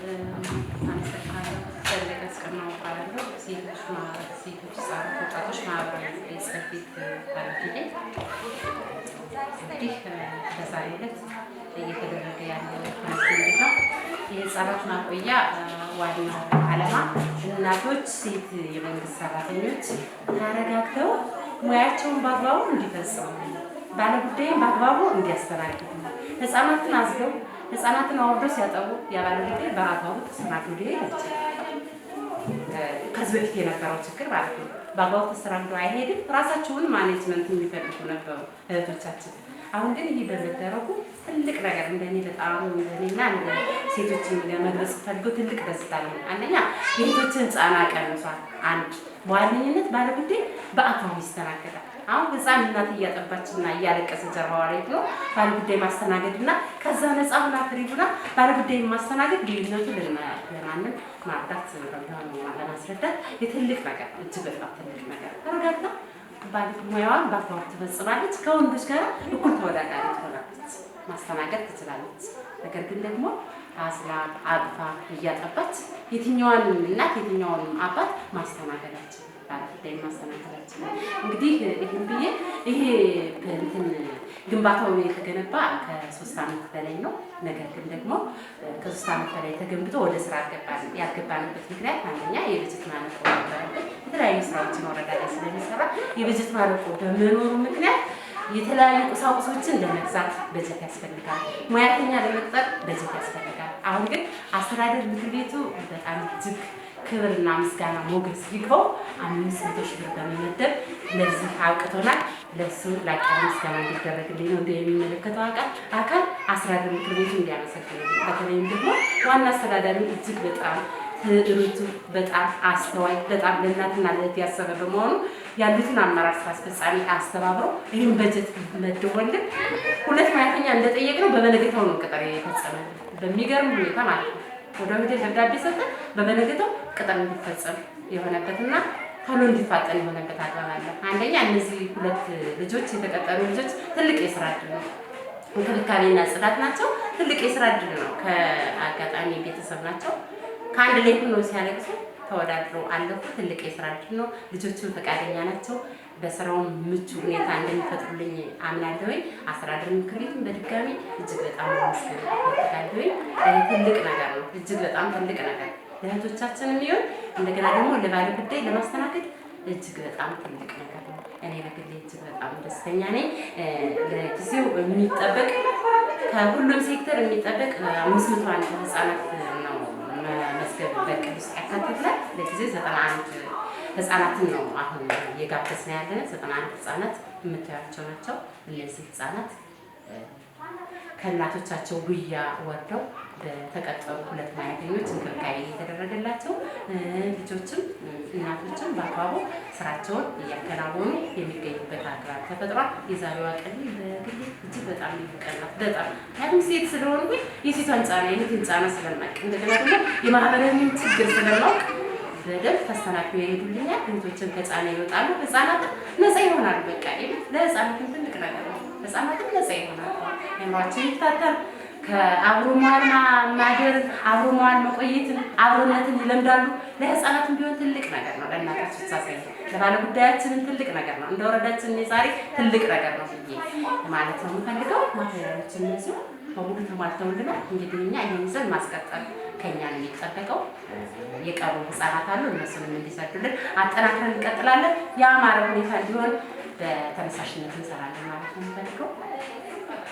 አመሰግናለሁ። ፈለቀ አስቀናው እባላለሁ። ሴቶች ህጻናት ወጣቶች ማህበራዊ ጽሕፈት ቤት ኃላፊ ነኝ። እንግዲህ በዛሬው ዕለት እየተደረገ ያለው ምንድን ነው? የህፃናት ማቆያ ዋናው ዓላማ እናቶች፣ ሴት የመንግስት ሰራተኞች ተረጋግተው ሙያቸውን በአግባቡ እንዲፈጽሙ፣ ባለጉዳይም በአግባቡ እንዲያስተናግዱ፣ ህፃናትን አዝለው ህፃናትን አውርደው ሲያጠቡ ያባለጉዳይ በአግባቡ ተስተናግዶ ሊሄድ ይችላል። ከዚህ በፊት የነበረው ችግር ማለት ነው። በአግባቡ ተስተናግዶ አይሄድም። ራሳቸውን ማኔጅመንት የሚፈልጉ ነበሩ እህቶቻችን። አሁን ግን ይህ በመደረጉ ትልቅ ነገር እንደኔ በጣም እንደኔና እንደ ሴቶች ለመግለጽ ፈልገው ትልቅ ደስታ ነው። አንደኛ የእህቶችን ጫና ቀንሷል። አንድ በዋነኝነት ባለጉዳይ በአግባቡ ይስተናገዳል። አሁን ህፃን እናት እያጠባችና እያለቀሰ ጀርባዋ ላይ ነው ባለጉዳይ ማስተናገድና ከዛ ነፃ ሆና ፍሪ ሆና ባለጉዳይ ማስተናገድ ልዩነቱ ለማንም ማርዳት ለማስረዳት የትልቅ ነገር እጅግ በጣም ትልቅ ነገር ተረጋግታ ሙያዋን በአግባቡ ትፈጽማለች። ከወንዶች ጋር እኩል ተወዳዳሪ ትሆናለች፣ ማስተናገድ ትችላለች። ነገር ግን ደግሞ አዝላ አቅፋ እያጠባች የትኛዋንም እናት የትኛውንም አባት ማስተናገዳችን ባለጉዳይ ማስተናገዳችን እንግዲህ ይህን ብዬ ይሄ ግንባታው የተገነባ ከ3 ዓመት በላይ ነው። ነገር ግን ደግሞ ከ3 ዓመት በላይ ተገንብቶ ወደ ስራ ያልገባንበት ምክንያት አንደኛ የበጀት ማነቆ ነበረበት። የተለያዩ ስራዎችን ወረዳ ላይ ስለሚሰራ የበጀት ማነቆ በመኖሩ ምክንያት የተለያዩ ቁሳቁሶችን ለመግዛት በጀት ያስፈልጋል፣ ሙያተኛ ለመቅጠር በጀት ያስፈልጋል። አሁን ግን አስተዳደር ምክር ቤቱ በጣም እጅግ ክብርና ምስጋና ሞገስ ይግባው 500 ሺህ ብር በመመደብ ለዚህ አብቅቶናል። ለሱ ላቅ ያለ ምስጋና እንዲደረግልኝ ነው የሚመለከተው አካል አስተዳደር ምክር ቤቱ እንዲያመሰግነው። በተለይም ደግሞ ዋና አስተዳዳሪ እጅግ በጣም ርቱ፣ በጣም አስተዋይ፣ በጣም ለእናትና ለእህት ያሰበ በመሆኑ ያሉትን አመራር ስራ አስፈጻሚ አስተባብሮ ይህን በጀት መድቦልን 2 ሙያተኛ እንደጠየቅነው በበነገታው ነው ቅጥር የፈጸመ በሚገርም ሁኔታ ማለት ነው። ወደ ሆቴል ደብዳቤ ሰጠን፣ በበነገታው ቅጥር እንዲፈጸም የሆነበትና ቶሎ እንዲፋጠን የሆነበት አግባብ አለ። አንደኛ እነዚህ 2 ልጆች የተቀጠሩ ልጆች ትልቅ የስራ እድል ነው። እንክብካቤና ጽዳት ናቸው። ትልቅ የስራ እድል ነው። ከአጋጣሚ ቤተሰብ ናቸው። ከአንድ ላይ ሆነው ሲያለቅሱ ተወዳድረው አለፉ። ትልቅ የስራ እድል ነው። ልጆቹም ፈቃደኛ ናቸው። በስራውም ምቹ ሁኔታ እንደሚፈጥሩልኝ አምናለሁ። አስተዳደር ምክር ቤቱን በድጋሚ እጅግ በጣም ማመስገን እፈልጋለሁ። ትልቅ ነገር ነው። እጅግ በጣም ትልቅ ነገር ለእህቶቻችን የሚሆን እንደገና ደግሞ ለባለ ጉዳይ ለማስተናገድ እጅግ በጣም ትልቅ ነገር ነው። እኔ በግሌ እጅግ በጣም ደስተኛ ነኝ። ለጊዜው የሚጠበቅ ከሁሉም ሴክተር የሚጠበቅ 501 ህፃናት ነው መዝገብ በቅድ ውስጥ ያካትታል። ለጊዜው 91 ህፃናትን ነው አሁን እየጋበዝን ያለን። 91 ህፃናት የምታያቸው ናቸው። እነዚህ ህፃናት ከእናቶቻቸው ጉያ ወርደው በተቀጠሩ 2 ሙያተኞች እንክብካቤ እየተደረገላቸው ልጆችም እናቶችም በአግባቡ ስራቸውን እያከናወኑ የሚገኙበት አግባብ ተፈጥሯል። የዛሬዋ ቀን በግሌ እጅግ በጣም ይቀናል። በጣም ያም ሴት ስለሆንኩኝ የሴቷን ጫና የእህቴን ጫና ስለማውቅ እንደገና ደግሞ የማህበራዊን ችግር ስለማውቅ በደንብ ተስተናግደው ይሄዱልኛል። እህቶችን ከጫና ይወጣሉ፣ ህፃናትን ነፃ ይሆናሉ። በቃ ለህፃናትን ትልቅ ነገር ነው። ህፃናትን ነፃ ይሆናሉ፣ አእምሯቸው ይፈታል። ከአብሮ መዋል ማደር፣ አብሮ መዋል መቆየትን፣ አብሮነትን ይለምዳሉ። ለህፃናትም ቢሆን ትልቅ ነገር ነው። ለእናቶች ብቻ ሳይሆን ለባለ ጉዳያችንም ትልቅ ነገር ነው። እንደ ወረዳችን የዛሬ ትልቅ ነገር ነው ብዬ ማለት ነው የምፈልገው። ማቴሪያሎችን እነዚሁ በሙሉ ተሟልተውልናል። እንግዲህ እኛ ይህን ይዘን ማስቀጠል ከኛ ነው የሚጠበቀው። የቀሩ ህፃናት አሉ፣ እነሱንም እንዲሰዱልን አጠናክረን እንቀጥላለን። የአማረ ሁኔታ እንዲሆን በተነሳሽነት እንሰራለን ማለት ነው የምፈልገው።